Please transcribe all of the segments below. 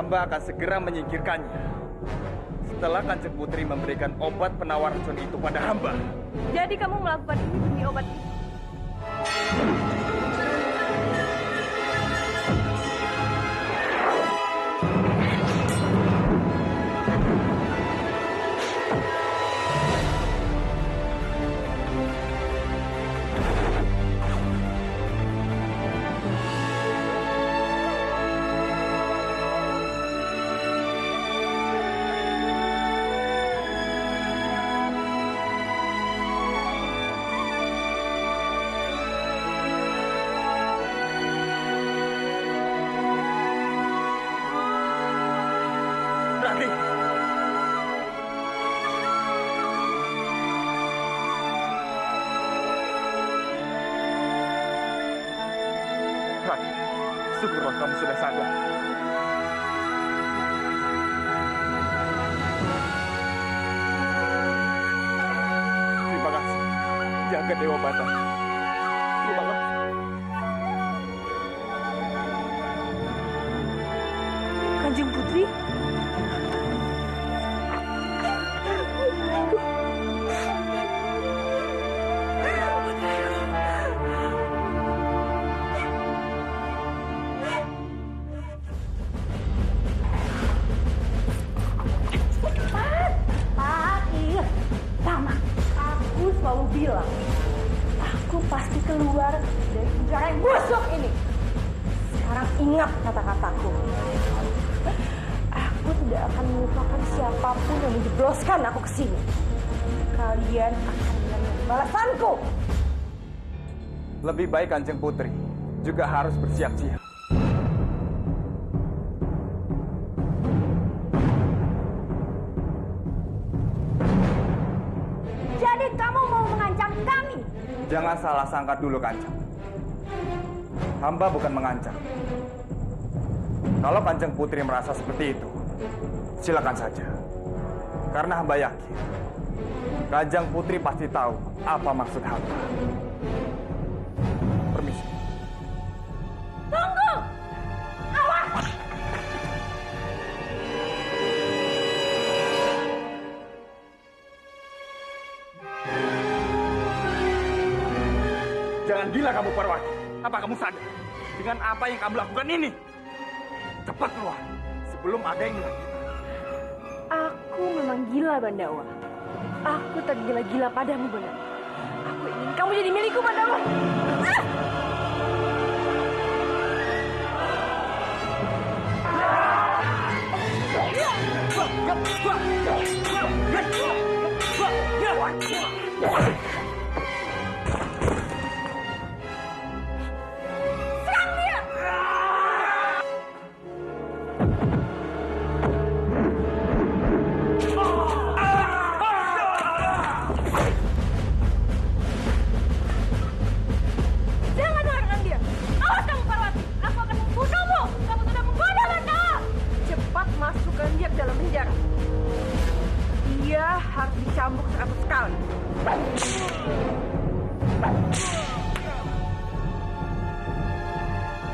hamba akan segera menyingkirkannya. Setelah Kanjeng Putri memberikan obat penawar racun itu pada hamba. Jadi kamu melakukan ini demi obat itu? Syukurlah kamu sudah sadar. Terima kasih. Jaga Dewa Batar. Terima kasih. Kanjeng Putri? Bilang, aku pasti keluar dari penjara yang busuk ini. Sekarang ingat kata-kataku. Aku tidak akan melupakan siapapun yang menjebloskan aku ke sini. Kalian akan menerima balasanku. Lebih baik Kanjeng Putri juga harus bersiap-siap. Jangan salah sangka dulu, Kanjeng. Hamba bukan mengancam. Kalau Kanjeng Putri merasa seperti itu, silakan saja. Karena hamba yakin, Kanjeng Putri pasti tahu apa maksud hamba. Permisi. Tunggu! Awas! Jangan gila kamu, Parwati. Apa kamu sadar dengan apa yang kamu lakukan ini? Cepat keluar sebelum ada yang lagi. Aku memang gila, Bandawa. Aku tergila-gila padamu, Bandawa. Aku ingin kamu jadi milikku, Bandawa.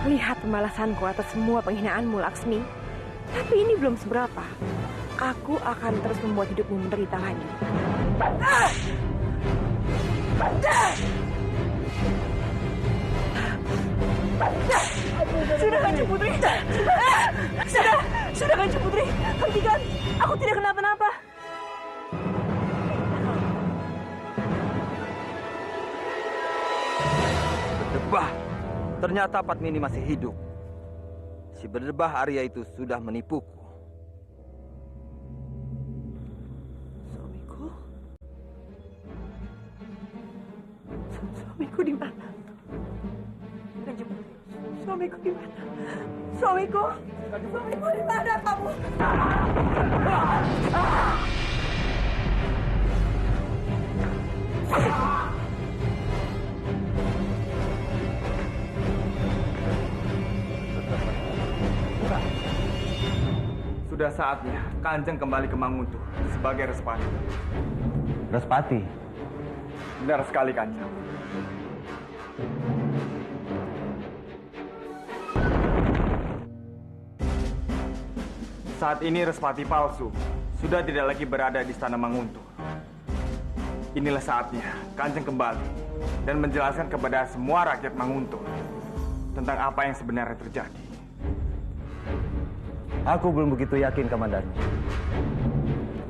Lihat pembalasanku atas semua penghinaanmu, Laksmi. Tapi ini belum seberapa. Aku akan terus membuat hidupmu menderita lagi. Sudah, Kanjeng Putri. Sudah, Kanjeng Putri. Hentikan. Aku tidak kenapa-napa. Berdebah. Ternyata Padmini masih hidup. Si berdebah Arya itu sudah menipuku. Suamiku? Suamiku di mana? Suamiku di mana? Suamiku? Suamiku di mana kamu? Sudah saatnya Kanjeng kembali ke Manguntuh sebagai Respati. Respati? Benar sekali, Kanjeng. Saat ini Respati palsu sudah tidak lagi berada di Istana Manguntur. Inilah saatnya Kanjeng kembali dan menjelaskan kepada semua rakyat Manguntur tentang apa yang sebenarnya terjadi. Aku belum begitu yakin, Kamandanu.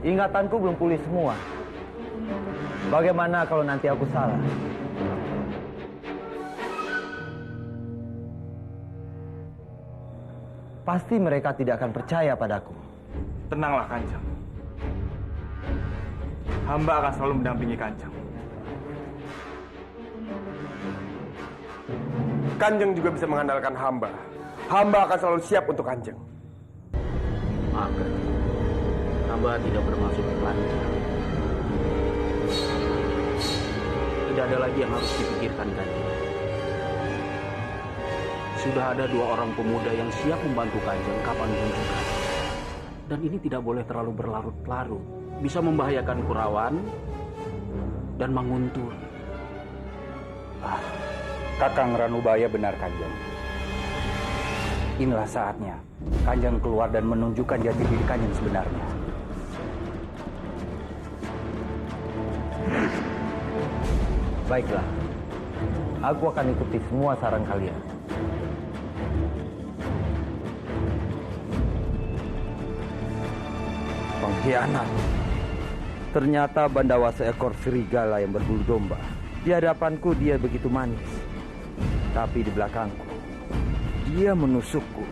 Ingatanku belum pulih semua. Bagaimana kalau nanti aku salah? Pasti mereka tidak akan percaya padaku. Tenanglah Kanjeng. Hamba akan selalu mendampingi Kanjeng. Kanjeng juga bisa mengandalkan hamba. Hamba akan selalu siap untuk Kanjeng. Maaf, hamba tidak bermaksud melancang. Tidak ada lagi yang harus dipikirkan, Kanjeng. Sudah ada 2 orang pemuda yang siap membantu Kanjeng kapanpun juga. Dan ini tidak boleh terlalu berlarut-larut. Bisa membahayakan Kurawan dan Manguntur. Kakang Ranubaya benar, Kanjeng. Inilah saatnya Kanjeng keluar dan menunjukkan jati diri Kanjeng sebenarnya. Baiklah, aku akan ikuti semua saran kalian. Pengkhianat. Ternyata Bandawa seekor serigala yang berbulu domba. Di hadapanku dia begitu manis. Tapi di belakangku, dia menusukku.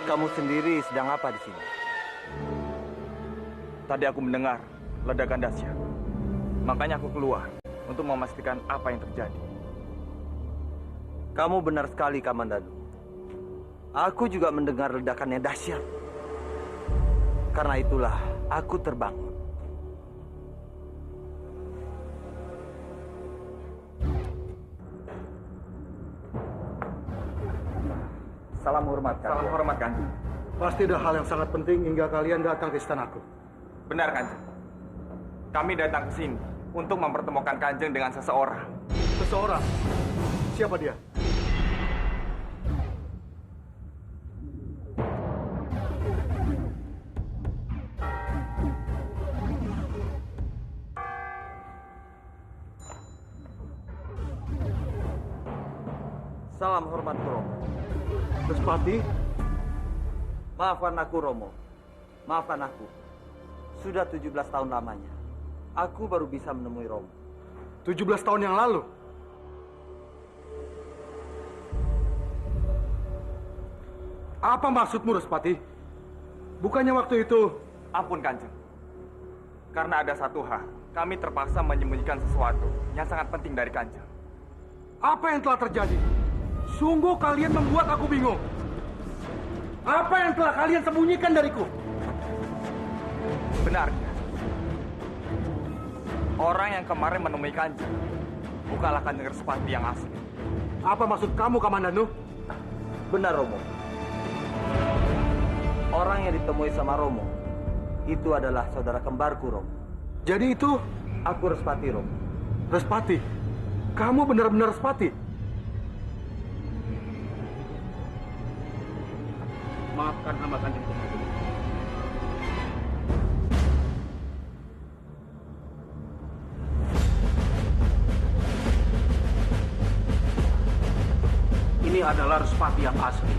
Kamu sendiri sedang apa di sini? Tadi aku mendengar ledakan dahsyat. Makanya aku keluar untuk memastikan apa yang terjadi. Kamu benar sekali, Kamandanu. Aku juga mendengar ledakan yang dahsyat. Karena itulah aku terbangun. Salam hormat, Kanjeng. Salam hormat, Kanjeng. Pasti ada hal yang sangat penting hingga kalian datang ke istanaku. Benar, Kanjeng. Kami datang ke sini untuk mempertemukan Kanjeng dengan seseorang. Seseorang? Siapa dia? Salam hormat Romo. Respati, Maafkan aku Romo. Maafkan aku. Sudah 17 tahun lamanya. Aku baru bisa menemui Romo. 17 tahun yang lalu. Apa maksudmu, Respati? Bukannya waktu itu... Ampun Kanjeng. Karena ada satu hal, kami terpaksa menyembunyikan sesuatu yang sangat penting dari Kanjeng. Apa yang telah terjadi? Sungguh kalian membuat aku bingung. Apa yang telah kalian sembunyikan dariku? Benarnya, orang yang kemarin menemui Kanjeng bukanlah Kanjeng Respati yang asli. Apa maksud kamu, Kamandanu? Benar Romo. Orang yang ditemui sama Romo itu adalah saudara kembarku Romo. Jadi itu Aku Respati Romo. Respati. Kamu benar-benar Respati. Maafkan hamba Kanjeng Tumenggung. Ini adalah Respati yang asli.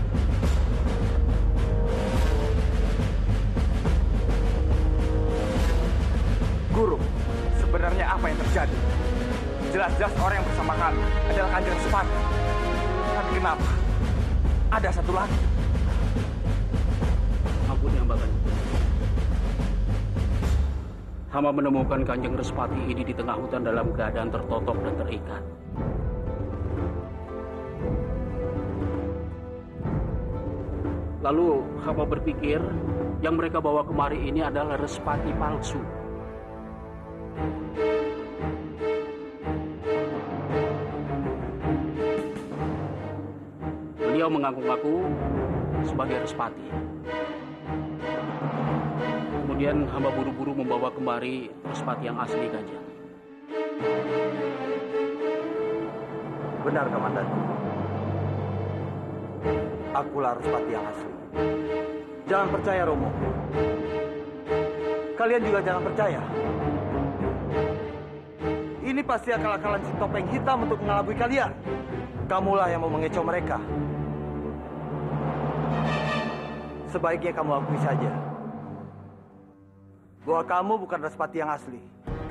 Guru, sebenarnya apa yang terjadi? Jelas-jelas orang yang bersama kami adalah Kanjeng Respati. Tapi kenapa? Ada satu lagi. Ampuni hamba Kanjeng. Hamba menemukan Kanjeng Respati ini di tengah hutan dalam keadaan tertotok dan terikat. Lalu hamba berpikir yang mereka bawa kemari ini adalah Respati palsu. Beliau mengaku-ngaku sebagai Respati. Kemudian hamba buru-buru membawa kemari Respati yang asli, Kanjeng. Benar Kamandanku. Akulah Respati yang asli. Jangan percaya Romo. Kalian juga jangan percaya. Ini pasti akal-akalan si topeng hitam untuk mengelabui kalian. Kamulah yang mau mengecoh mereka. Sebaiknya kamu akui saja bahwa kamu bukan Respati yang asli.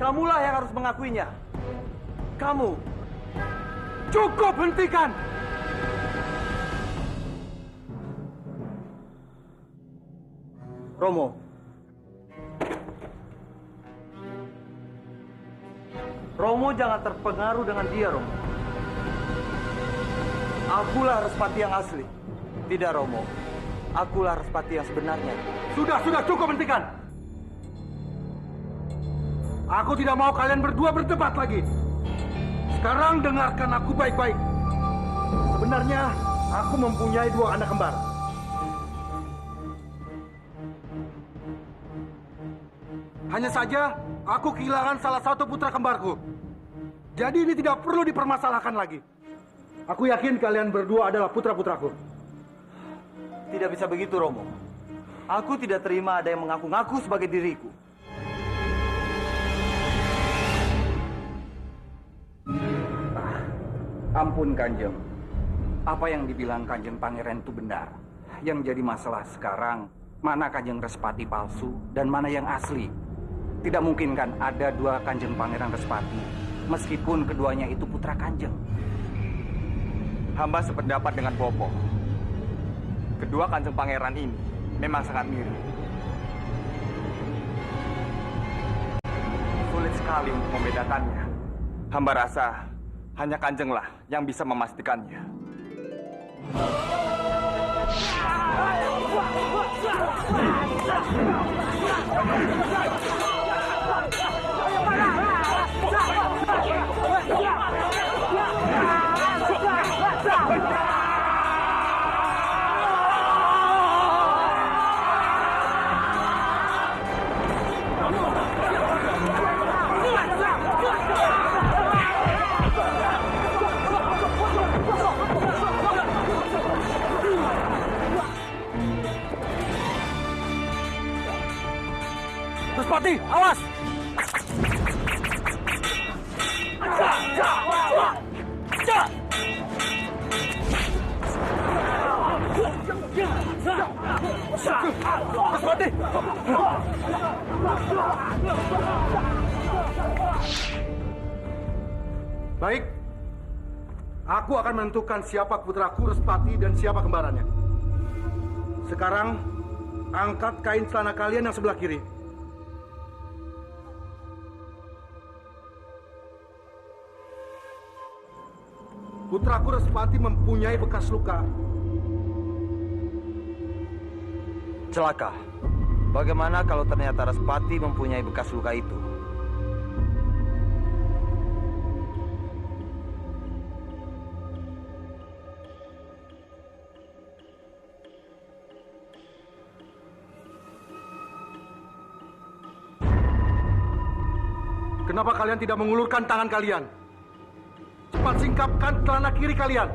Kamulah yang harus mengakuinya. Kamu. Cukup, hentikan! Romo. Romo jangan terpengaruh dengan dia, Romo. Akulah Respati yang asli. Tidak, Romo. Akulah Respati yang sebenarnya. Sudah, cukup, hentikan! Aku tidak mau kalian berdua berdebat lagi. Sekarang dengarkan aku baik-baik. Sebenarnya, aku mempunyai 2 anak kembar. Hanya saja, aku kehilangan salah satu putra kembarku. Jadi ini tidak perlu dipermasalahkan lagi. Aku yakin kalian berdua adalah putra-putraku. Tidak bisa begitu, Romo. Aku tidak terima ada yang mengaku-ngaku sebagai diriku. Ampun Kanjeng. Apa yang dibilang Kanjeng Pangeran itu benar. Yang jadi masalah sekarang, mana Kanjeng Respati palsu dan mana yang asli. Tidak mungkin kan ada 2 Kanjeng Pangeran Respati, meskipun keduanya itu putra Kanjeng. Hamba sependapat dengan Bopo. Kedua Kanjeng Pangeran ini memang sangat mirip. Sulit sekali untuk membedakannya. Hamba rasa hanya Kanjenglah yang bisa memastikannya. Respati, awas! Respati! Baik. Aku akan menentukan siapa putraku Respati dan siapa kembarannya. Sekarang, angkat kain celana kalian yang sebelah kiri. Putraku Respati mempunyai bekas luka. Celaka. Bagaimana kalau ternyata Respati mempunyai bekas luka itu? Kenapa kalian tidak mengulurkan tangan kalian? Cepat singkapkan celana kiri kalian.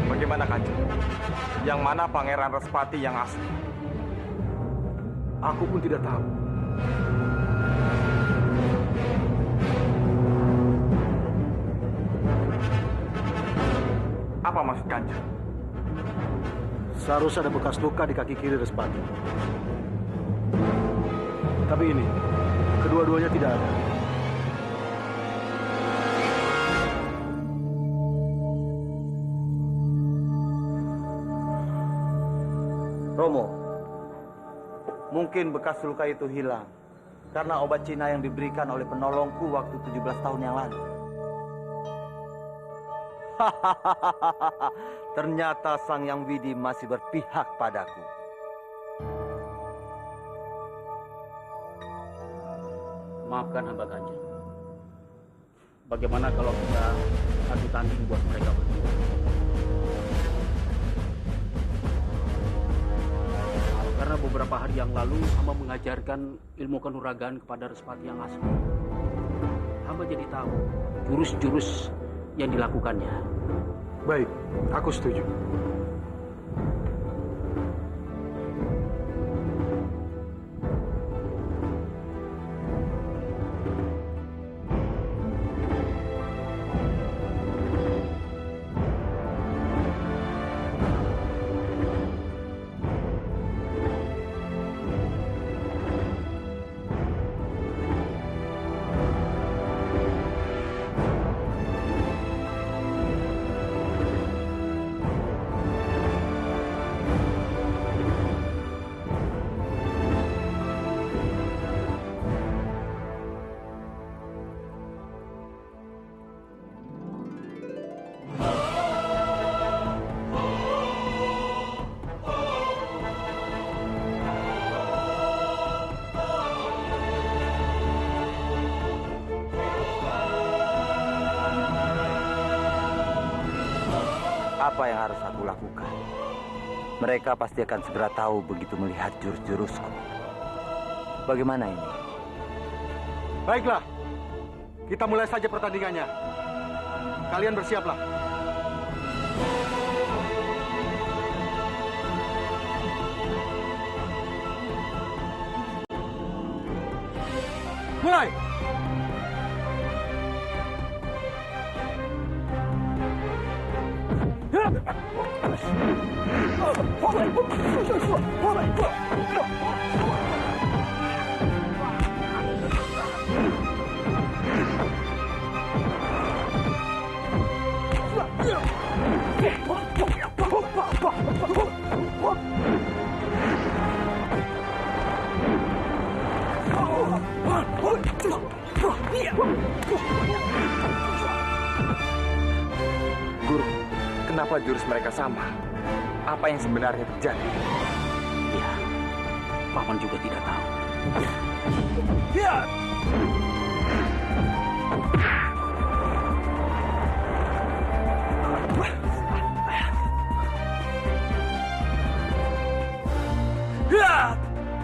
Bagaimana Kanjeng? Yang mana Pangeran Respati yang asli? Aku pun tidak tahu. Apa maksud Kanjeng? Seharusnya ada bekas luka di kaki kiri Respati. Tapi ini, kedua-duanya tidak ada. Romo, mungkin bekas luka itu hilang karena obat Cina yang diberikan oleh penolongku waktu 17 tahun yang lalu. Ternyata Sang Yang Widi masih berpihak padaku. Maafkan hamba Kanjeng. Bagaimana kalau kita adu tanding buat mereka berdua? Karena beberapa hari yang lalu hamba mengajarkan ilmu kanuragan kepada Respati yang asli. Hamba jadi tahu jurus-jurus yang dilakukannya. Baik, aku setuju. Apa yang harus aku lakukan? Mereka pasti akan segera tahu begitu melihat jurus-jurusku. Bagaimana ini? Baiklah, kita mulai saja pertandingannya. Kalian bersiaplah. Mulai! Guru, kenapa jurus mereka sama? Apa yang sebenarnya terjadi? Ya, Paman juga tidak tahu.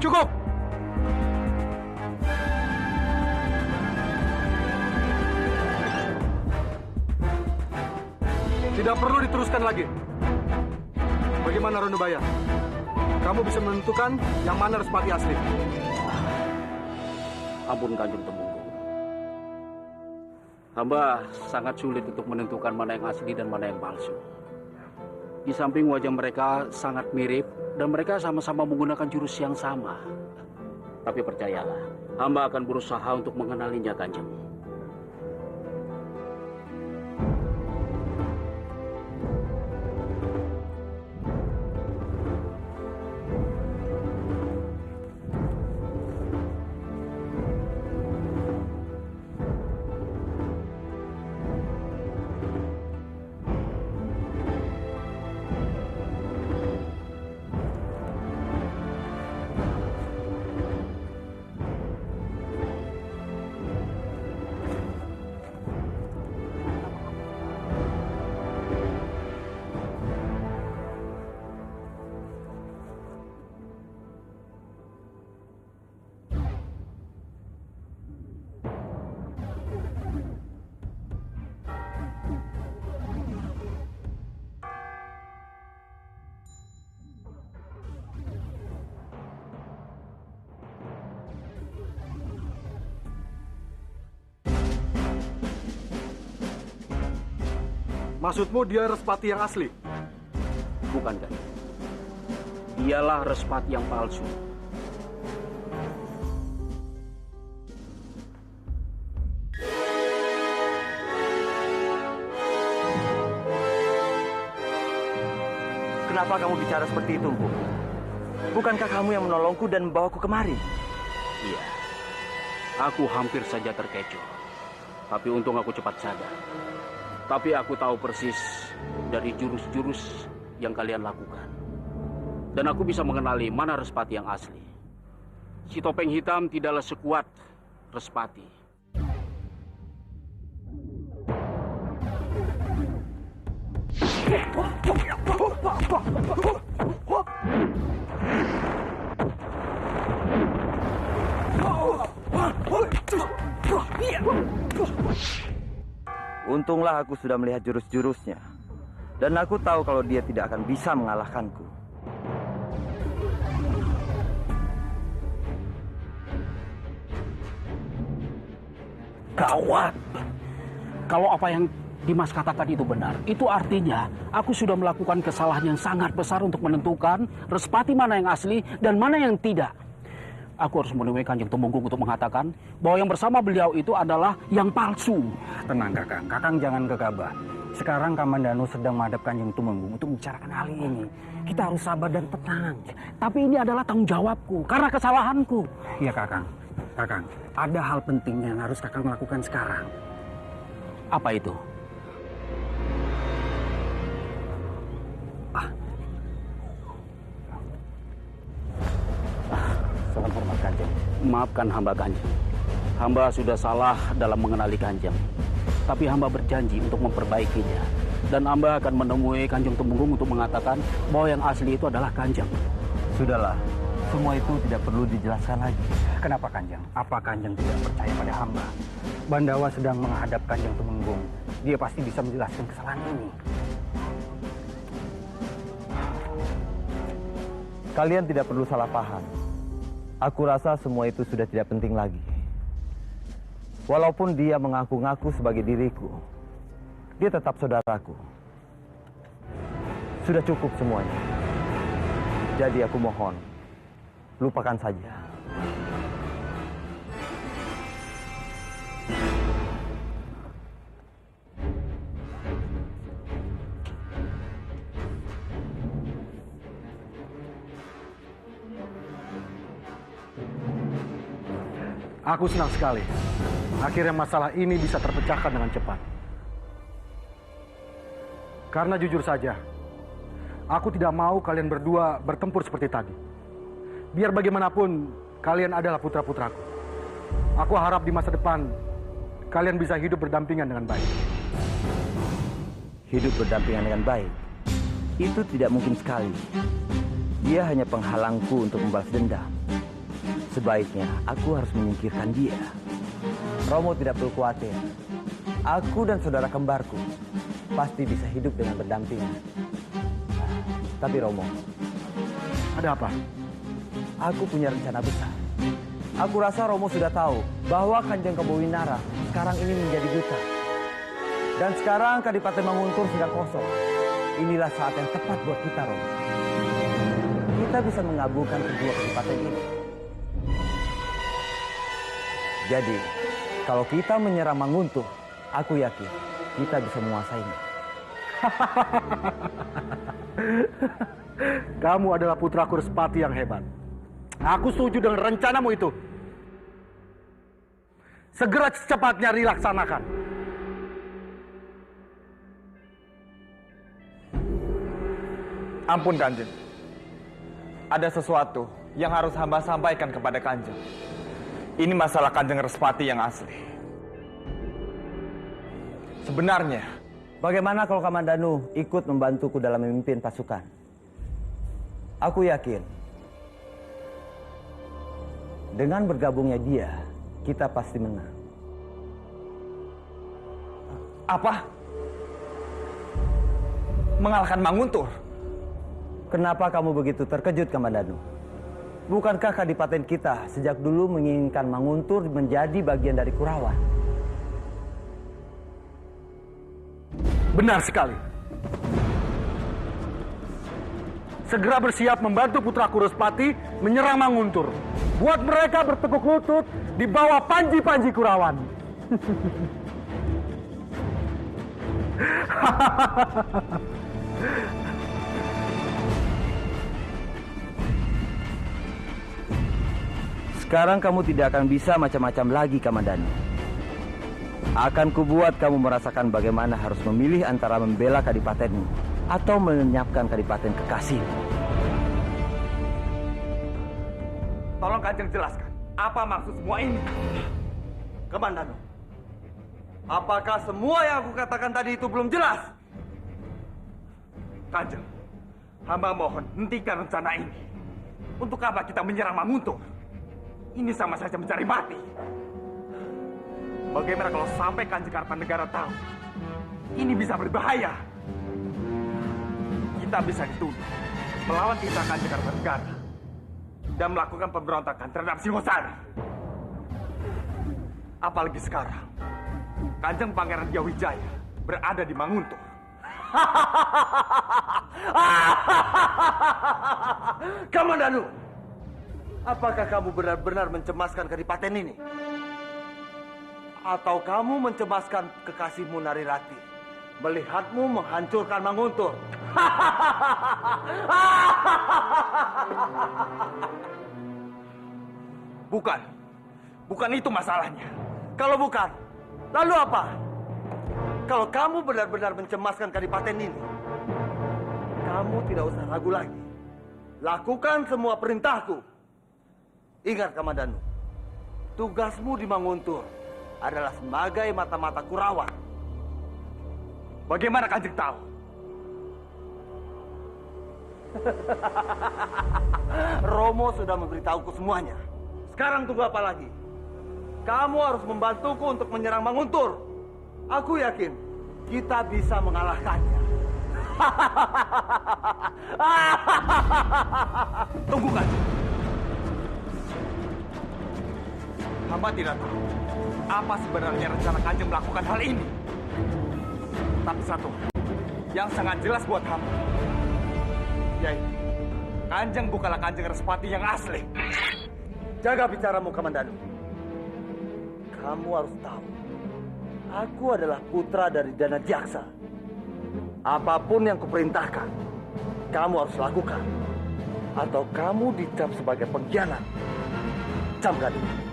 Cukup! Tidak perlu diteruskan lagi. Bagaimana Ranubaya? Kamu bisa menentukan yang mana Respati asli? Ampun Kanjeng Temunggung. Hamba sangat sulit untuk menentukan mana yang asli dan mana yang palsu. Di samping wajah mereka sangat mirip dan mereka sama-sama menggunakan jurus yang sama. Tapi percayalah, hamba akan berusaha untuk mengenalinya, Kanjeng. Maksudmu dia Respati yang asli? Bukan, Kanjeng. Dialah Respati yang palsu. Kenapa kamu bicara seperti itu, Empu? Bukankah kamu yang menolongku dan membawaku kemari? Iya. Aku hampir saja terkecoh. Tapi untung aku cepat sadar. Tapi aku tahu persis dari jurus-jurus yang kalian lakukan. Dan aku bisa mengenali mana Respati yang asli. Si topeng hitam tidaklah sekuat Respati. Untunglah aku sudah melihat jurus-jurusnya. Dan aku tahu kalau dia tidak akan bisa mengalahkanku. Gawat. Kalau apa yang Dimas katakan itu benar, itu artinya aku sudah melakukan kesalahan yang sangat besar untuk menentukan Respati mana yang asli dan mana yang tidak. Aku harus menemui Kanjeng Temunggung untuk mengatakan bahwa yang bersama beliau itu adalah yang palsu. Tenang Kakang, Kakang jangan gegabah. Sekarang Kamandanu sedang menghadap Kanjeng Temunggung untuk membicarakan hal ini. Kita harus sabar dan tenang. Tapi ini adalah tanggung jawabku karena kesalahanku. Iya Kakang, Kakang, ada hal penting yang harus Kakang lakukan sekarang. Apa itu? Salam hormat Kanjeng. Maafkan hamba Kanjeng. Hamba sudah salah dalam mengenali Kanjeng. Tapi hamba berjanji untuk memperbaikinya. Dan hamba akan menemui Kanjeng Temunggung untuk mengatakan bahwa yang asli itu adalah Kanjeng. Sudahlah, semua itu tidak perlu dijelaskan lagi. Kenapa Kanjeng? Apa Kanjeng tidak percaya pada hamba? Bandawa sedang menghadap Kanjeng Temunggung. Dia pasti bisa menjelaskan kesalahan ini. Kalian tidak perlu salah paham. Aku rasa semua itu sudah tidak penting lagi. Walaupun dia mengaku-ngaku sebagai diriku, dia tetap saudaraku. Sudah cukup semuanya. Jadi aku mohon, lupakan saja. Aku senang sekali. Akhirnya masalah ini bisa terpecahkan dengan cepat. Karena jujur saja, aku tidak mau kalian berdua bertempur seperti tadi. Biar bagaimanapun, kalian adalah putra-putraku. Aku harap di masa depan, kalian bisa hidup berdampingan dengan baik. Hidup berdampingan dengan baik? Itu tidak mungkin sekali. Dia hanya penghalangku untuk membalas dendam. Sebaiknya aku harus menyingkirkan dia. Romo tidak perlu khawatir. Aku dan saudara kembarku pasti bisa hidup dengan berdampingan. Tapi Romo, Ada apa? aku punya rencana besar. Aku rasa Romo sudah tahu bahwa Kanjeng Kebowinara sekarang ini menjadi duta. Dan sekarang Kadipaten Manguntur sedang kosong. Inilah saat yang tepat buat kita, Romo. Kita bisa mengabulkan kedua kadipaten ini. Jadi, kalau kita menyerang Manguntur, aku yakin kita bisa menguasainya. Kamu adalah putraku Respati yang hebat. Aku setuju dengan rencanamu itu. Segera secepatnya dilaksanakan. Ampun Kanjeng. Ada sesuatu yang harus hamba sampaikan kepada Kanjeng. Ini masalah Kanjeng Respati yang asli. Sebenarnya, Bagaimana kalau Kamandanu ikut membantuku dalam memimpin pasukan? Aku yakin dengan bergabungnya dia, kita pasti menang. apa? Mengalahkan Manguntur? Kenapa kamu begitu terkejut, Kamandanu? Bukankah kadipaten kita sejak dulu menginginkan Manguntur menjadi bagian dari Kurawan? Benar sekali. Segera bersiap membantu putraku Respati menyerang Manguntur. Buat mereka bertekuk lutut di bawah panji-panji Kurawan. Sekarang kamu tidak akan bisa macam-macam lagi, Kamandanu. Akan kubuat kamu merasakan bagaimana harus memilih antara membela kadipatenmu atau melenyapkan kadipaten kekasih. Tolong Kanjeng jelaskan, apa maksud semua ini? Kamandanu, apakah semua yang aku katakan tadi itu belum jelas? Kanjeng, hamba mohon hentikan rencana ini. Untuk apa kita menyerang Manguntur? Ini sama saja mencari mati. Bagaimana kalau sampai Kanjeng Kartanegara tahu? Ini bisa berbahaya. Kita bisa dituduh melawan titah Kanjeng Kartanegara dan melakukan pemberontakan terhadap Singosari. Apalagi sekarang, Kanjeng Pangeran Diyawijaya berada di Manguntur. Kamandanu, apakah kamu benar-benar mencemaskan kadipaten ini? Atau kamu mencemaskan kekasihmu Narirati melihatmu menghancurkan Manguntur? Bukan itu masalahnya. Kalau bukan, lalu apa? Kalau kamu benar-benar mencemaskan kadipaten ini, kamu tidak usah ragu lagi. Lakukan semua perintahku. Ingat, Kamandanu, tugasmu di Manguntur adalah sebagai mata-mata Kurawan. Bagaimana Kanjeng tahu? Romo sudah memberitahuku semuanya. Sekarang tunggu apa lagi? Kamu harus membantuku untuk menyerang Manguntur. Aku yakin kita bisa mengalahkannya. Tunggu Kanjeng. Hamba tidak tahu apa sebenarnya rencana Kanjeng melakukan hal ini. Tapi satu yang sangat jelas buat hamba, yaitu Kanjeng bukanlah Kanjeng Respati yang asli. Jaga bicaramu, Kamandanu. Kamu harus tahu, aku adalah putra dari Dana Jaksa. Apapun yang kuperintahkan, kamu harus lakukan. Atau kamu dicap sebagai pengkhianat. Camkan ini.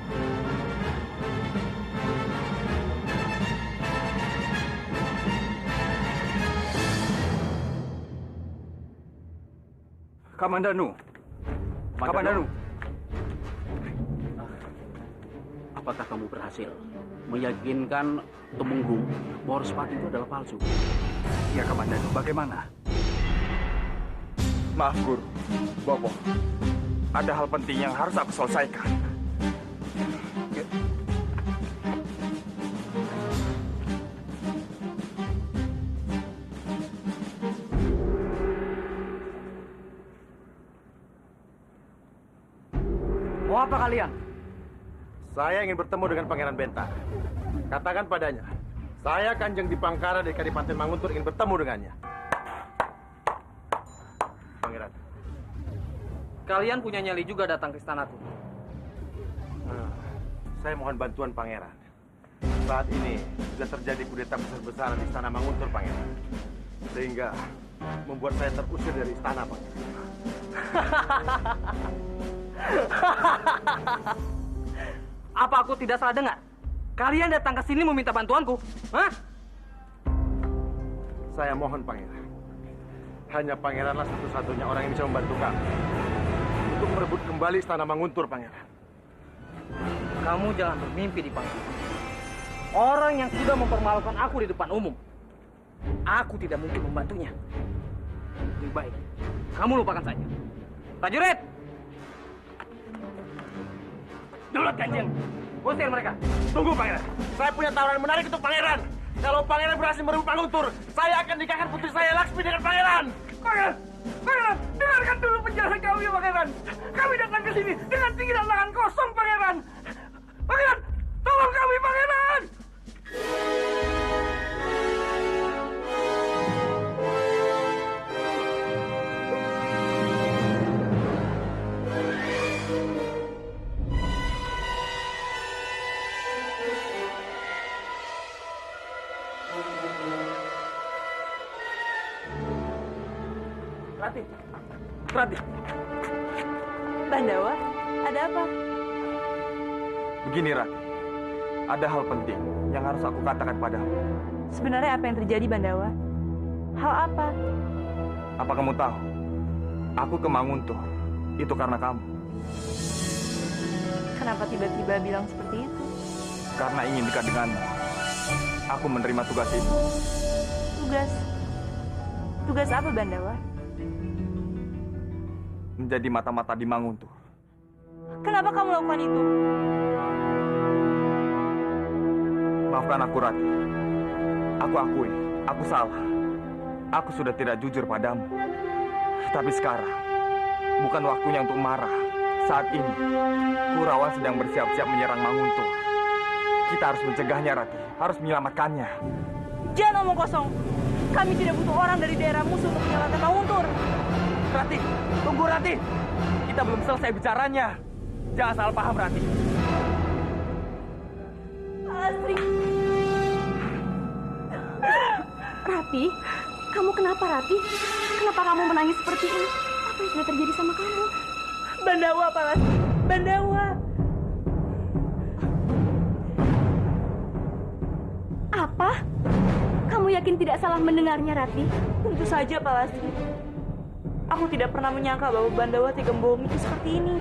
Kamandanu. Apakah kamu berhasil meyakinkan Tumenggung bahwa Respati itu adalah palsu? Ya Kamandanu, bagaimana? Maaf Guru, Bobo. Ada hal penting yang harus aku selesaikan. Mau apa kalian? Saya ingin bertemu dengan Pangeran Benta. Katakan padanya, saya Kanjeng Dipangkara dari Kadipaten Manguntur ingin bertemu dengannya. Pangeran. Kalian punya nyali juga datang ke istanaku. Saya mohon bantuan Pangeran. Saat ini sudah terjadi kudeta besar-besaran di istana Manguntur, Pangeran. Sehingga membuat saya terusir dari istana, Pangeran. Apa aku tidak salah dengar? Kalian datang ke sini meminta bantuanku? Hah? Saya mohon, Pangeran. Hanya Pangeranlah satu-satunya orang yang bisa membantu kami untuk merebut kembali istana Manguntur, Pangeran. Kamu jangan bermimpi di panggung. Orang yang sudah mempermalukan aku di depan umum, aku tidak mungkin membantunya. Lebih baik, kamu lupakan saja. Prajurit! Duluan Kanjeng! Usir mereka! Tunggu, Pangeran. Saya punya tawaran menarik untuk Pangeran. Kalau Pangeran berhasil merebut Manguntur, saya akan nikahkan putri saya Laksmi dengan Pangeran. Pangeran! Pangeran! Dengarkan dulu penjelasan kami, Pangeran! Kami datang ke sini dengan pikiran tangan kosong, Pangeran! Pangeran! Tolong kami, Pangeran! Rati! Rati! Bandawa, ada apa? Begini, Rati. Ada hal penting yang harus aku katakan padamu. Sebenarnya apa yang terjadi, Bandawa? Hal apa? Apa kamu tahu? Aku ke Manguntur. Itu karena kamu. Kenapa tiba-tiba bilang seperti itu? Karena ingin dekat denganmu. Aku menerima tugas itu. Tugas? Tugas apa, Bandawa? Menjadi mata-mata di Manguntur. Kenapa kamu lakukan itu? Maafkan aku, Rati. Aku akui, aku salah. Aku sudah tidak jujur padamu. Tapi sekarang, bukan waktunya untuk marah. Saat ini, Kurawan sedang bersiap-siap menyerang Manguntur. Kita harus mencegahnya, Rati. Harus menyelamatkannya. Jangan omong kosong. Kami tidak butuh orang dari daerah musuh untuk menyelamatkan Manguntur. Rati, tunggu, Rati. Kita belum selesai bicaranya. Jangan salah paham, Rati. Asri. Rati, kamu kenapa, Rati? Kenapa kamu menangis seperti ini? Apa yang sudah terjadi sama kamu? Bandawa, Pak Lasri. Bandawa. Apa? Kamu yakin tidak salah mendengarnya, Rati? Tentu saja, Pak Lasri. Aku tidak pernah menyangka bahwa Bandawa tega membohongiku seperti ini.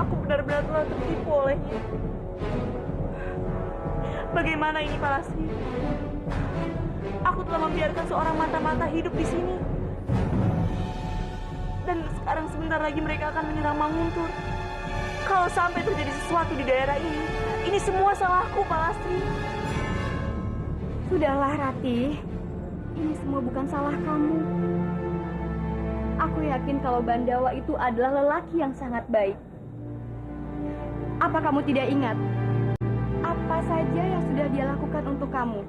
Aku benar-benar telah tertipu olehnya. Bagaimana ini, Pak Lasri? Aku telah membiarkan seorang mata-mata hidup di sini. Dan sekarang sebentar lagi mereka akan menyerang Manguntur. Kalau sampai terjadi sesuatu di daerah ini semua salahku, Pak Lasri. Sudahlah, Rati. Ini semua bukan salah kamu. Aku yakin kalau Bandawa itu adalah lelaki yang sangat baik. Apa kamu tidak ingat? Apa saja yang sudah dia lakukan untuk kamu?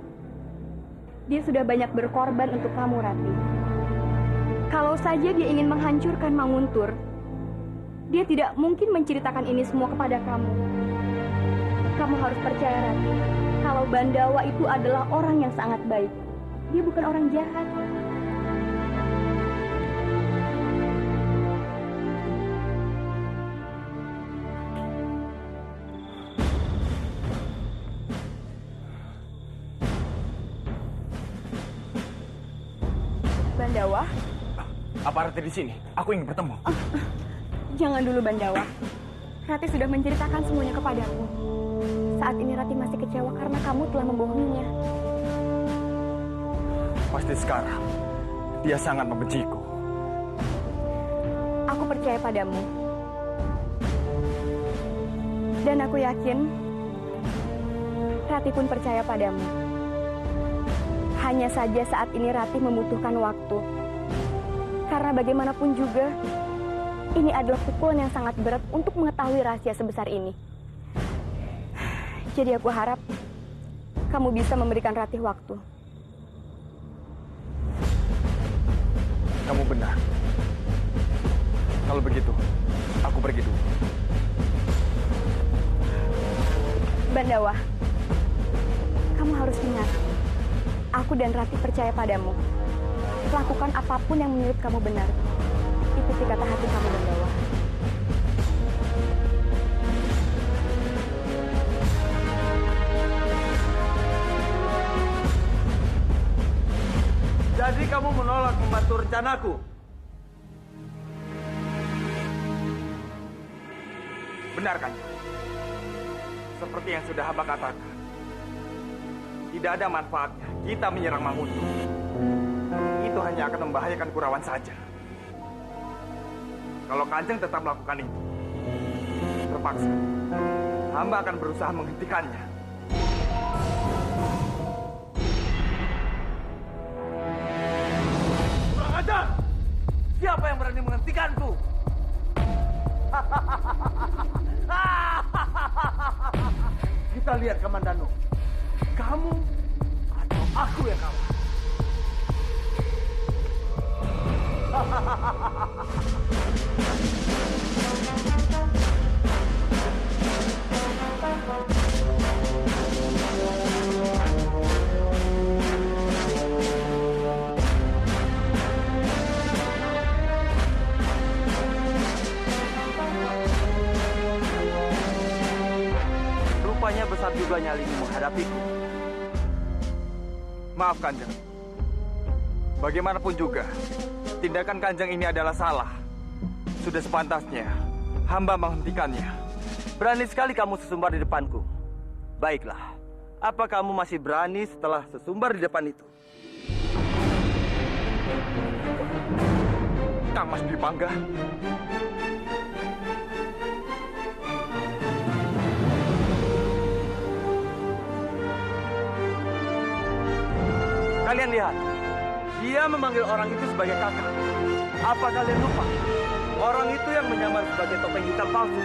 Dia sudah banyak berkorban untuk kamu, Rati. Kalau saja dia ingin menghancurkan Manguntur, dia tidak mungkin menceritakan ini semua kepada kamu. Kamu harus percaya, Rati, kalau Bandawa itu adalah orang yang sangat baik. Dia bukan orang jahat. Bandawa? Apa Rati di sini? Aku ingin bertemu. Jangan dulu, Bandawa. Rati sudah menceritakan semuanya kepadaku. Saat ini Rati masih kecewa karena kamu telah membohonginya. Pasti sekarang dia sangat membenciku. Aku percaya padamu. Dan aku yakin Rati pun percaya padamu. Hanya saja saat ini Rati membutuhkan waktu. Karena bagaimanapun juga Ini adalah pukulan yang sangat berat untuk mengetahui rahasia sebesar ini. Jadi aku harap kamu bisa memberikan Ratih waktu. Kamu benar. Kalau begitu, aku pergi dulu. Bandawa, kamu harus ingat, aku dan Ratih percaya padamu. Lakukan apapun yang menurut kamu benar. Ikuti kata hati kamu, Bandawa. Jadi kamu menolak membantu rencanaku? Benar kan? Seperti yang sudah hamba katakan. Tidak ada manfaatnya kita menyerang Manguntuh. Itu hanya akan membahayakan Kurawan saja. Kalau Kanjeng tetap melakukan itu, terpaksa hamba akan berusaha menghentikannya. Kurang ajar! Siapa yang berani menghentikanku? Kita lihat, Kamandano. Kamu atau aku yang kalah? Rupanya besar juga nyalimu menghadapiku. Maaf Kanjeng. Bagaimanapun juga, tindakan Kanjeng ini adalah salah. Sudah sepantasnya hamba menghentikannya. Berani sekali kamu sesumbar di depanku. Baiklah, apa kamu masih berani setelah sesumbar di depan itu? Kang Mas Dwi Pangga. Kalian lihat, dia memanggil orang itu sebagai kakak. Apa kalian lupa? Orang itu yang menyamar sebagai topeng hitam palsu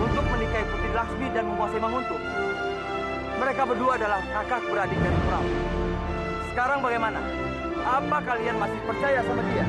untuk menikahi Putri Laksmi dan menguasai Manguntuh. Mereka berdua adalah kakak beradik dari Kuraw. Sekarang bagaimana? Apa kalian masih percaya sama dia?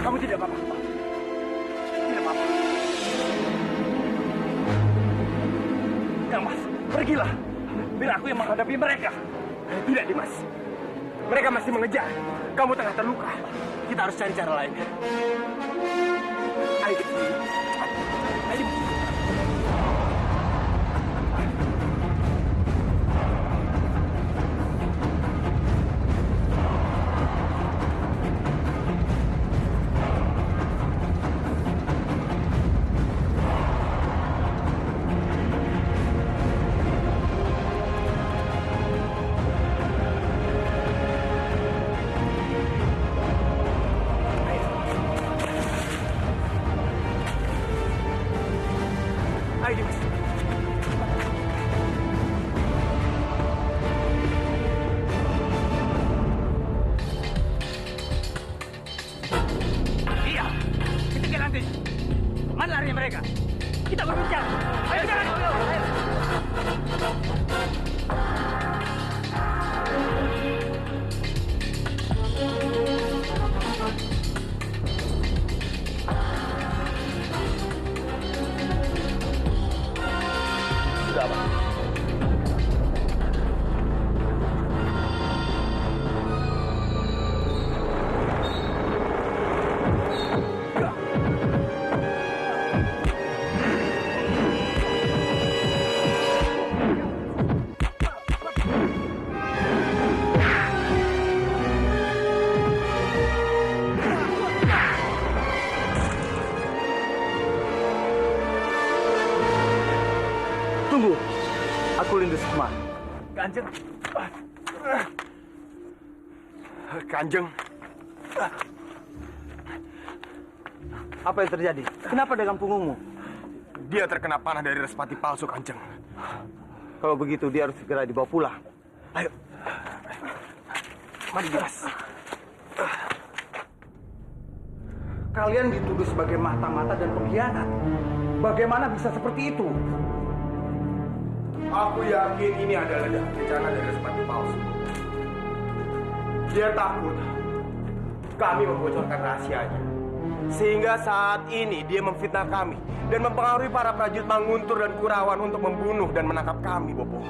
Kamu tidak apa-apa. Tidak apa-apa. Kang Mas, pergilah. Biar aku yang menghadapi mereka. Tidak, Dimas. Mereka masih mengejar. Kamu tengah terluka. Kita harus cari cara lain. Ayo kita. Ayo. mereka. Kita berbincang. Ayo, jalan. Sudah, Pak. Tunggu, aku lindus kemana? Kanjeng. Kanjeng. Apa yang terjadi? Kenapa dengan punggungmu? Dia terkena panah dari Respati palsu, Kanjeng. Kalau begitu dia harus segera dibawa pulang. Ayo. Mari, Mas. Kalian dituduh sebagai mata-mata dan pengkhianat. Bagaimana bisa seperti itu? Aku yakin ini adalah rencana dari Respati palsu. Dia takut kami membocorkan rahasianya. Sehingga saat ini dia memfitnah kami dan mempengaruhi para prajurit Manguntur dan Kurawan untuk membunuh dan menangkap kami, Bopo.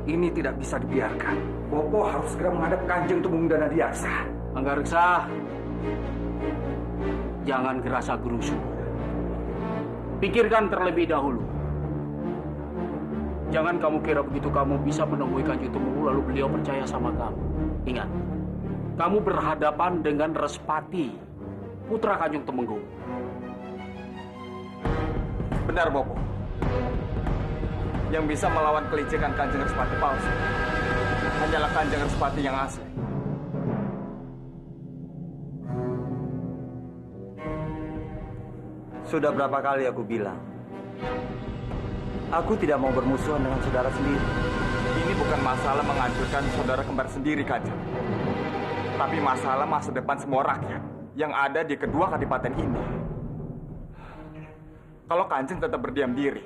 Ini tidak bisa dibiarkan. Bopo harus segera menghadap Kanjeng Tumung Danadiaksa. Anggareksa, jangan gerasa gerusu. Pikirkan terlebih dahulu. Jangan kamu kira begitu kamu bisa menemui Kanjeng Tumenggung lalu beliau percaya sama kamu. Ingat, kamu berhadapan dengan Respati, putra Kanjeng Tumenggung. Benar, Bopo. Yang bisa melawan kelicikan Kanjeng Respati palsu hanyalah Kanjeng Respati yang asli. Sudah berapa kali aku bilang, aku tidak mau bermusuhan dengan saudara sendiri. Ini bukan masalah menghancurkan saudara kembar sendiri, Kanjeng. Tapi masalah masa depan semua rakyat yang ada di kedua kadipaten ini. Kalau Kanjeng tetap berdiam diri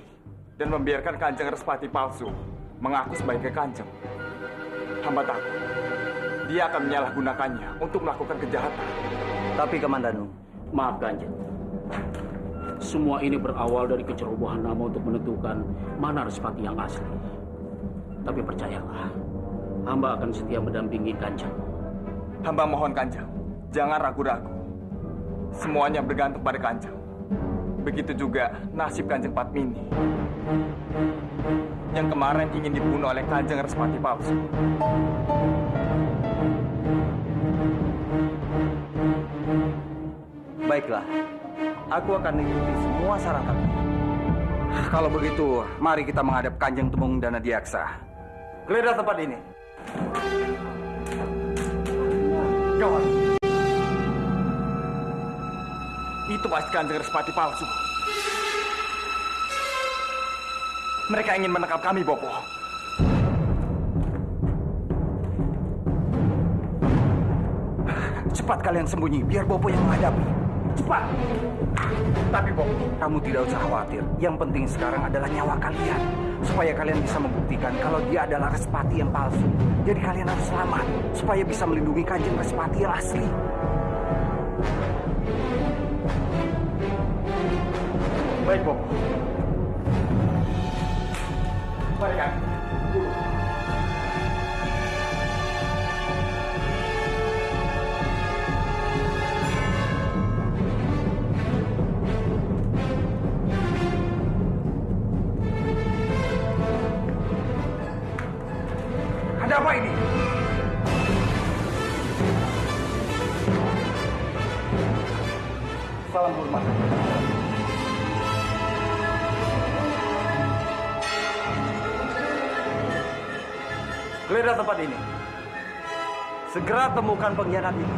dan membiarkan Kanjeng Respati palsu mengaku sebagai Kanjeng, hamba takut dia akan menyalahgunakannya untuk melakukan kejahatan. Tapi Kamandanu, Maaf Kanjeng, semua ini berawal dari kecerobohan nama untuk menentukan mana Respati yang asli. Tapi percayalah, hamba akan setia mendampingi Kanjeng. Hamba mohon Kanjeng, jangan ragu-ragu. Semuanya bergantung pada Kanjeng. Begitu juga nasib Kanjeng Padmini yang kemarin ingin dibunuh oleh Kanjeng Respati palsu. baiklah. Aku akan mengikuti semua saran kamu. Kalau begitu, mari kita menghadap Kanjeng Tumenggung Danadiaksa. Geledah tempat ini. Gawat. Itu pasti Kanjeng Respati palsu. Mereka ingin menangkap kami, Bopo. Cepat kalian sembunyi, biar Bopo yang menghadapi. Cepat! Tapi, Bopo, Kamu tidak usah khawatir. Yang penting sekarang adalah nyawa kalian. Supaya kalian bisa membuktikan kalau dia adalah Respati yang palsu. Jadi kalian harus selamat. Supaya bisa melindungi Kanjeng Respati yang asli. baik, Bopo. Mari, Kang. Ada apa ini? Salam hormat. Geledah tempat ini. Segera temukan pengkhianat itu.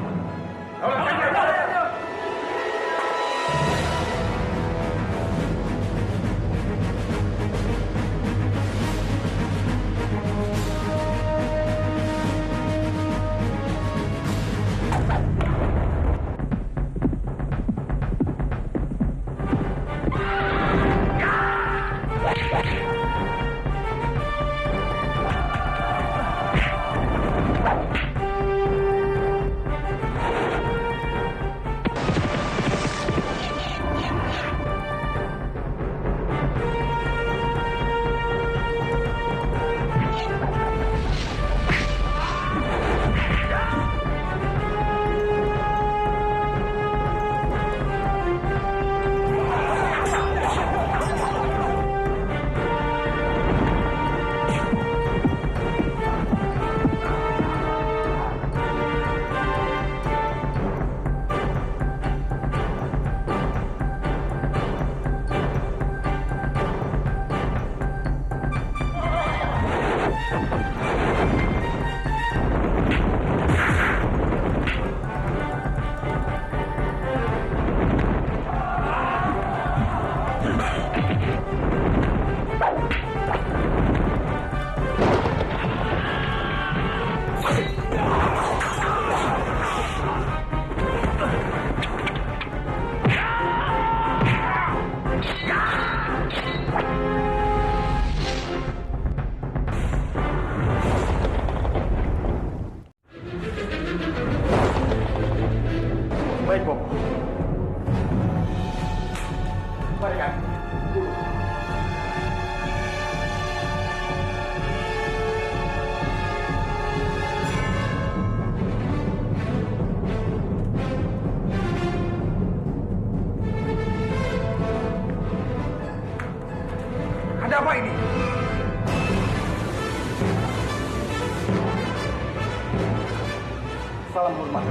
Salam hormat.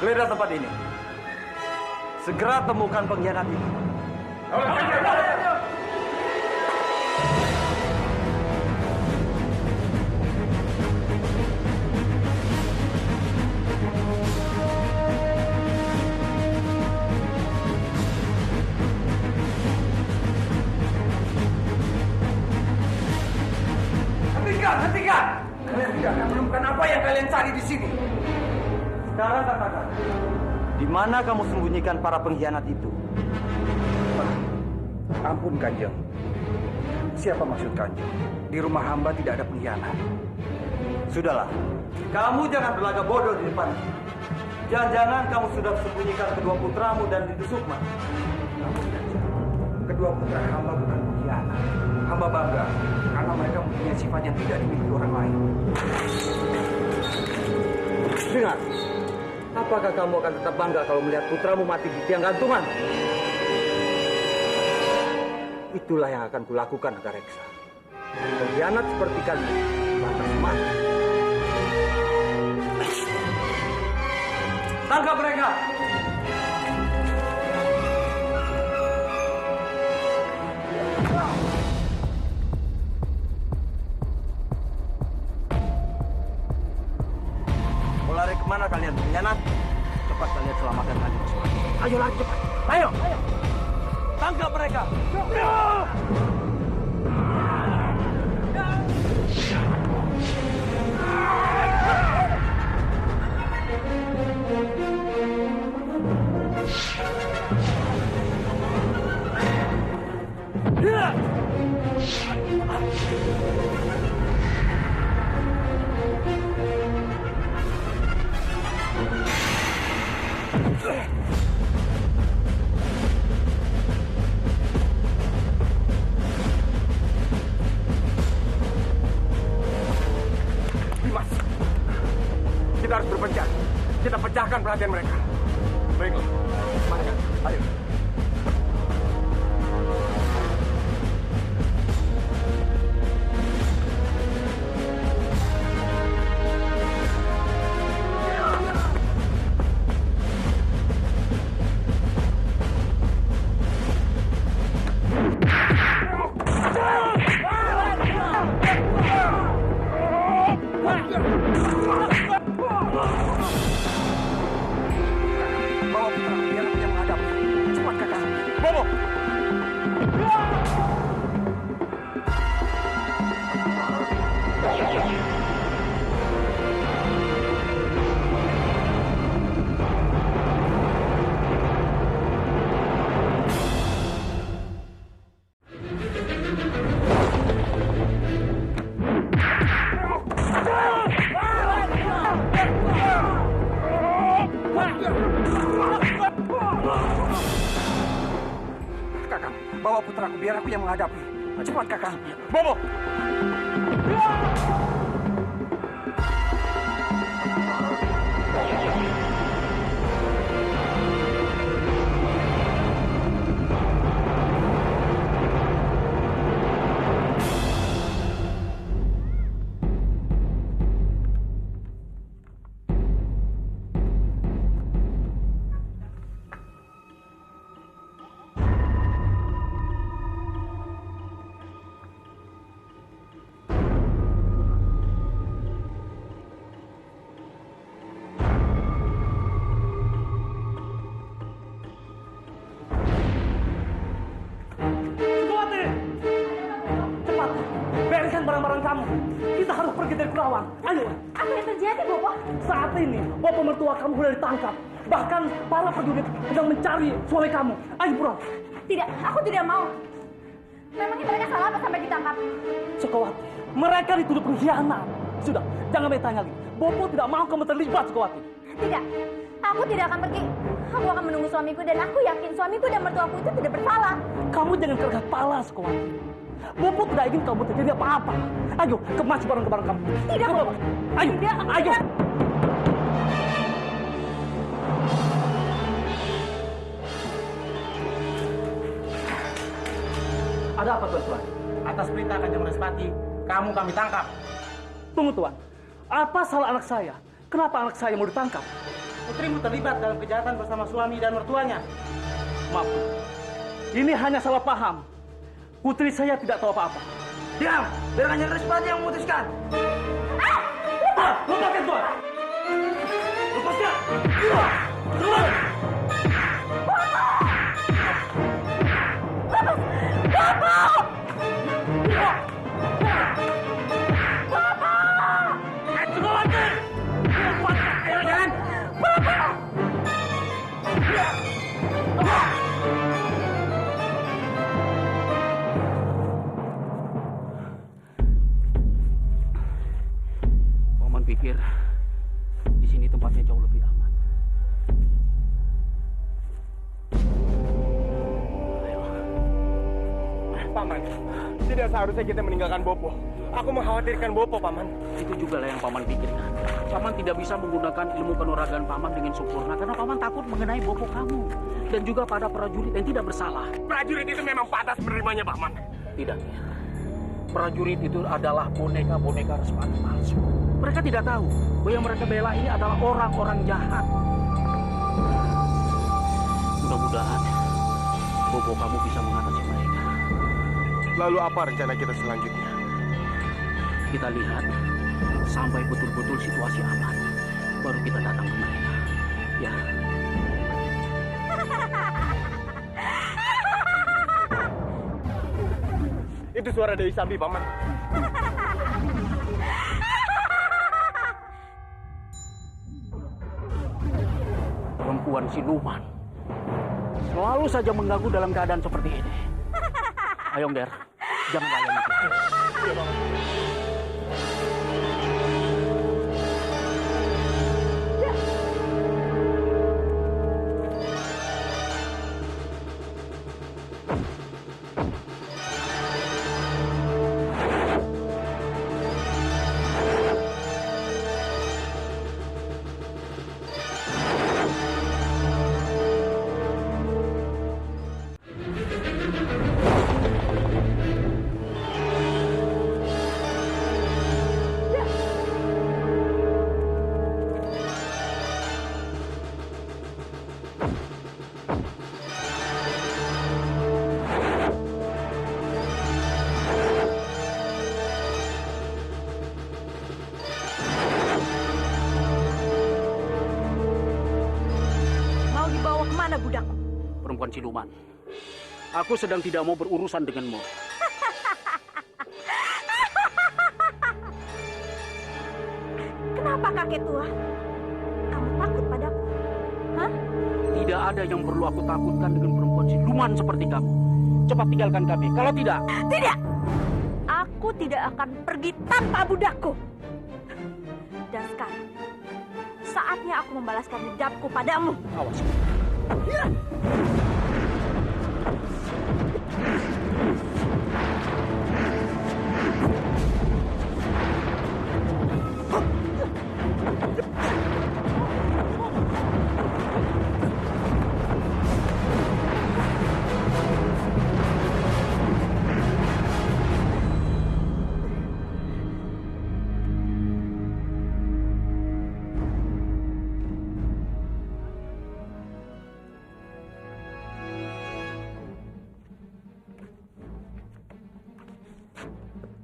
Geledah tempat ini. Segera temukan pengkhianat itu. Hentikan! Kalian tidak akan menemukan apa yang kalian cari di sini. Sekarang katakan, di mana kamu sembunyikan para pengkhianat itu? Ampun Kanjeng. Siapa maksud Kanjeng? Di rumah hamba tidak ada pengkhianat. Sudahlah, kamu jangan berlagak bodoh di depan. Jangan-jangan kamu sudah sembunyikan kedua putramu dan Dindu Sukma. Namun Kanjeng, kedua putra hamba bukan pengkhianat. Hamba bangga karena mereka mempunyai sifat yang tidak dimiliki orang lain. Dengar, apakah kamu akan tetap bangga kalau melihat putramu mati di tiang gantungan? Itulah yang akan kulakukan, Agareksa. Pengkhianat seperti kalian, lantas mati. Tangkap mereka! Mau lari kemana kalian, pengkhianat? Cepat kalian selamatkan kalian. Ayo lari cepat. Ayo! Tangkap mereka! Dimas, kita harus berpencar. Kita pecahkan perhatian mereka. Baiklah, mari kan? Ayo. Bawa putra biar aku yang menghadapi. Cepat kakak. Bobo! Kakak, bawa putraku biar aku yang menghadapi. Cepat kakak. Bobo! barang-barang kamu. Kita harus pergi dari Kurawan. Ayo. Apa yang terjadi, Bopo? Saat ini, Bopo mertua kamu sudah ditangkap. Bahkan para prajurit sedang mencari suami kamu. Ayo, buruan. Tidak, aku tidak mau. Memangnya mereka salah apa sampai ditangkap? Sukawati, mereka dituduh pengkhianat. Sudah, jangan bertanya lagi. Bopo tidak mau kamu terlibat, Sukawati. Tidak, aku tidak akan pergi. Aku akan menunggu suamiku dan aku yakin suamiku dan mertuaku itu tidak bersalah. Kamu jangan keras kepala, Sukawati. Bopo tidak ingin kamu terjadi apa-apa. Ayo, kemas barang-barang kamu. Tidak, Bopo. Ayo, tidak, aku ayo. tidak. Ada apa, tuan-tuan? Atas perintah Kanjeng Respati, kamu kami tangkap. Tunggu Tuan, apa salah anak saya? Kenapa anak saya mau ditangkap? Putrimu terlibat dalam kejahatan bersama suami dan mertuanya. Maaf, ini hanya salah paham. Putri saya tidak tahu apa-apa. Diam, biar Kanjeng Respati yang memutuskan. Lepaskan Tuan! Lepaskan! Keluar! Paman pikir di sini tempatnya jauh lebih aman. Paman, tidak seharusnya kita meninggalkan Bopo. Aku mengkhawatirkan Bopo, Paman. Itu juga lah yang Paman pikirkan. Paman tidak bisa menggunakan ilmu kanuragan Paman dengan sempurna karena Paman takut mengenai Bopo kamu dan juga pada prajurit yang tidak bersalah. Prajurit itu memang pantas menerimanya, Paman. Tidak, Ger. Prajurit itu adalah boneka-boneka Respati palsu. Mereka tidak tahu bahwa yang mereka bela ini adalah orang-orang jahat. Mudah-mudahan Bopo kamu bisa mengatasi mereka. Lalu apa rencana kita selanjutnya? Kita lihat sampai betul-betul situasi aman, baru kita datang ke mereka. Ya. Itu suara Dewi Sambi, Paman. Perempuan siluman selalu saja mengganggu dalam keadaan seperti ini. Ayo, Ger, jangan layani kita. Iya, Paman. Perempuan siluman, aku sedang tidak mau berurusan denganmu. Kenapa kakek tua? Kamu takut padaku? Hah? Tidak ada yang perlu aku takutkan dengan perempuan siluman seperti kamu. Cepat tinggalkan kami, kalau tidak... Tidak! Aku tidak akan pergi tanpa budakku. Dan sekarang, saatnya aku membalaskan dendamku padamu. Awas.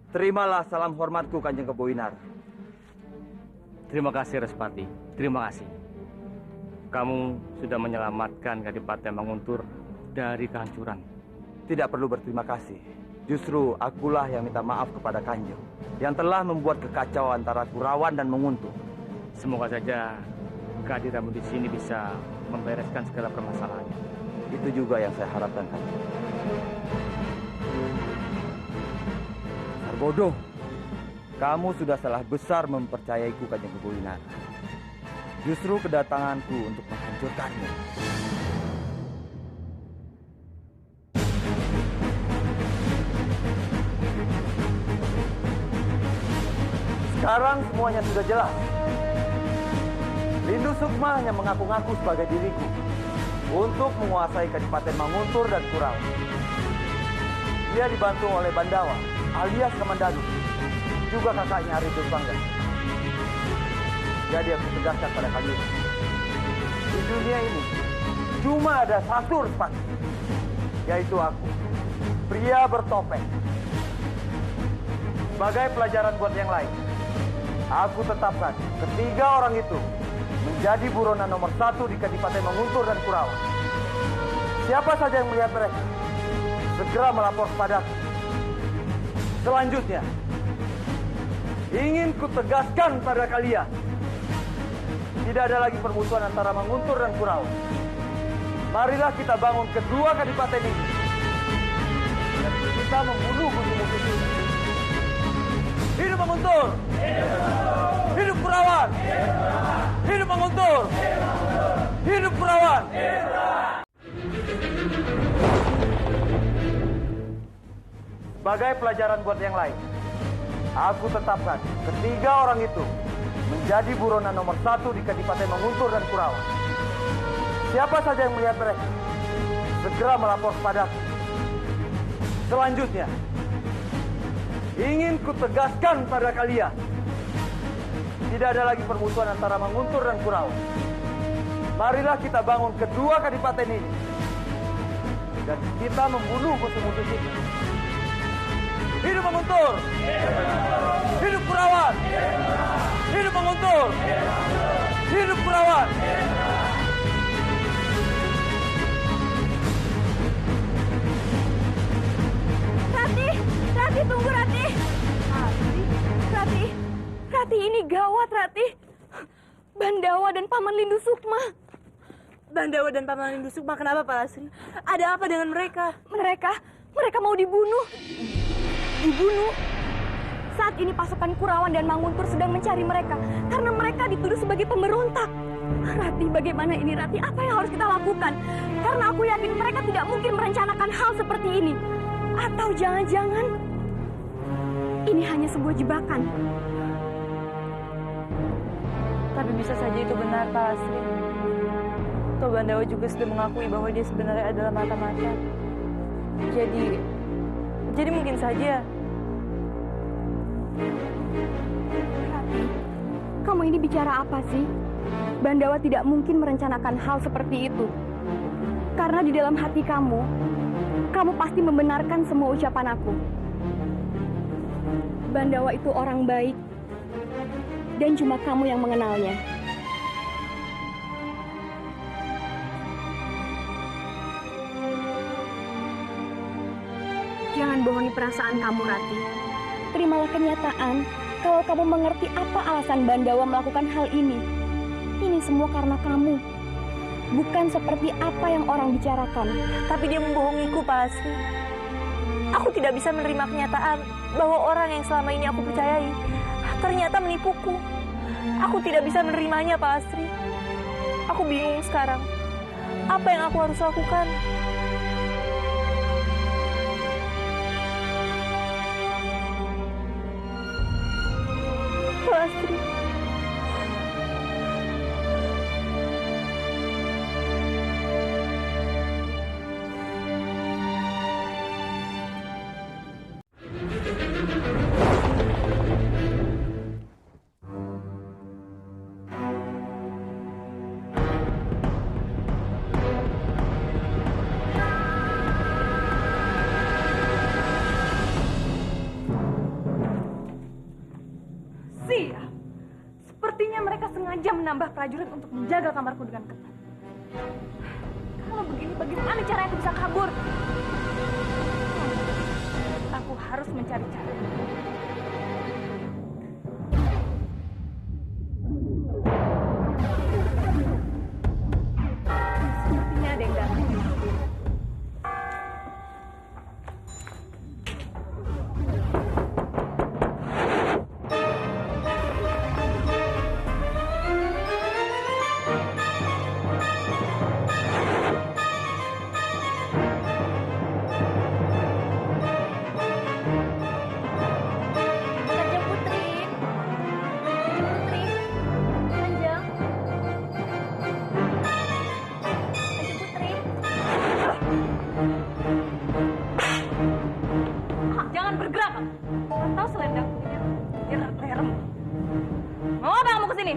Terimalah salam hormatku, Kanjeng Keboinar. Terima kasih, Respati. Terima kasih. Kamu sudah menyelamatkan Kadipaten Manguntur dari kehancuran. Tidak perlu berterima kasih. Justru akulah yang minta maaf kepada Kanjeng yang telah membuat kekacauan antara Kurawan dan Manguntur. Semoga saja kehadiranmu di sini bisa membereskan segala permasalahannya. Itu juga yang saya harapkan, Kanjeng. Bodoh, kamu sudah salah besar mempercayaiku, Kanjeng Keboinar. Justru kedatanganku untuk menghancurkanmu. Sekarang semuanya sudah jelas. Lindu Sukma hanya mengaku-ngaku sebagai diriku untuk menguasai Kadipaten Manguntur dan Kurawan. Dia dibantu oleh Bandawa alias Kamandanu, juga kakaknya Aridul Pangga. Jadi aku tegaskan pada kalian, di dunia ini cuma ada satu Respati, yaitu aku, pria bertopeng. Sebagai pelajaran buat yang lain, aku tetapkan ketiga orang itu menjadi buronan nomor 1 di Kadipaten Manguntur dan Kurawan. Siapa saja yang melihat mereka, segera melapor kepadaku. Selanjutnya, ingin kutegaskan pada kalian, tidak ada lagi permusuhan antara Manguntur dan Kurawan. Marilah kita bangun kedua kadipaten ini, dan kita membunuh musuh-musuh kita. Hidup Manguntur! Hidup Kurawan! Hidup Manguntur! Hidup Kurawan! Sebagai pelajaran buat yang lain, aku tetapkan ketiga orang itu menjadi buronan nomor 1 di Kadipaten Manguntur dan Kurawan. Siapa saja yang melihat mereka, segera melapor kepadaku. Selanjutnya, ingin kutegaskan pada kalian, tidak ada lagi permusuhan antara Manguntur dan Kurawan. Marilah kita bangun kedua kadipaten ini, dan kita membunuh musuh-musuh kita. Hidup Manguntur! Hidup Kurawan! Hidup Manguntur! Hidup Kurawan! Rati! Rati, tunggu Rati! Rati, ini gawat Rati. Bandawa dan Paman Lindu Sukma. Bandawa dan Paman Lindu Sukma kenapa Pak Lasri? Ada apa dengan mereka? Mereka mau dibunuh. Dibunuh? Saat ini pasukan Kurawan dan Manguntur sedang mencari mereka karena mereka dituduh sebagai pemberontak. Rati, bagaimana ini Rati? Apa yang harus kita lakukan? Karena aku yakin mereka tidak mungkin merencanakan hal seperti ini. Atau jangan-jangan ini hanya sebuah jebakan. Tapi bisa saja itu benar Pak Lasri. Toh Bandawa juga sudah mengakui bahwa dia sebenarnya adalah mata-mata. Jadi mungkin saja. Rati, kamu ini bicara apa sih? Bandawa tidak mungkin merencanakan hal seperti itu. Karena di dalam hati kamu pasti membenarkan semua ucapan aku. Bandawa itu orang baik, dan cuma kamu yang mengenalnya. Jangan bohongi perasaan kamu, Rati. Terimalah kenyataan kalau kamu mengerti apa alasan Bandawa melakukan hal ini. Ini semua karena kamu. Bukan seperti apa yang orang bicarakan. Tapi dia membohongiku, Pak Lasri. Aku tidak bisa menerima kenyataan bahwa orang yang selama ini aku percayai ternyata menipuku. Aku tidak bisa menerimanya, Pak Lasri. Aku bingung sekarang. Apa yang aku harus lakukan? Pak Lasri. Sepertinya mereka sengaja menambah prajurit untuk menjaga kamarku dengan ketat. Kalau begini, bagaimana cara aku bisa kabur? Aku harus mencari cara. Sepertinya ada yang datang. kamu? Atau selendang punya? Lerem. Mau apa kamu kesini?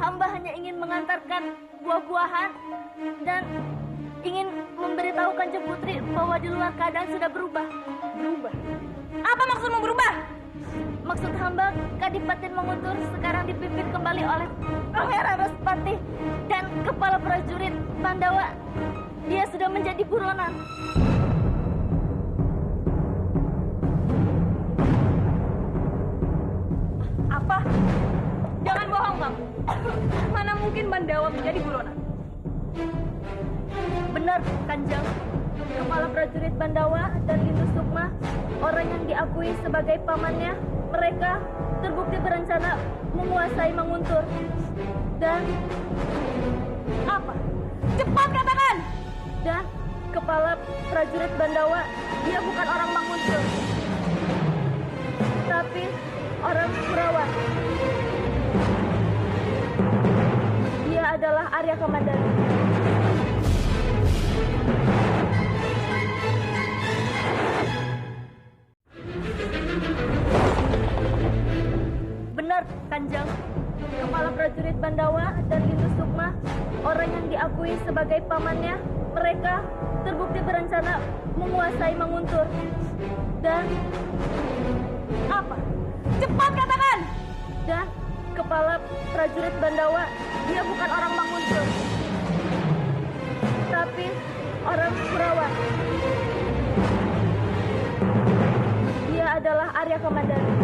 Hamba hanya ingin mengantarkan buah-buahan dan ingin memberitahu Kanjeng Putri bahwa di luar keadaan sudah berubah. Berubah? Apa maksudmu berubah? Maksud hamba, Kadipaten Manguntur sekarang dipimpin kembali oleh Pangeran Respati dan kepala prajurit Pandawa. Dia sudah menjadi buronan. Apa? Jangan bohong kamu. Mana mungkin Pandawa menjadi buronan? Benar, Kanjeng. Kepala prajurit Pandawa dan Lindu Sukma, orang yang diakui sebagai pamannya, mereka terbukti berencana menguasai Manguntur. Dan apa? Cepat katakan! Dan kepala prajurit Pandawa, dia bukan orang Manguntur, tapi orang Kurawan. Dia adalah Arya Kamandanu. Benar, Kanjeng. Kepala prajurit Pandawa dan Lindu Sukma, orang yang diakui sebagai pamannya, mereka terbukti berencana menguasai Manguntur. Dan apa? Cepat katakan! Dan kepala prajurit Pandawa, dia bukan orang Manguntur, tapi orang Kurawan. Dia adalah Arya Kamandanu.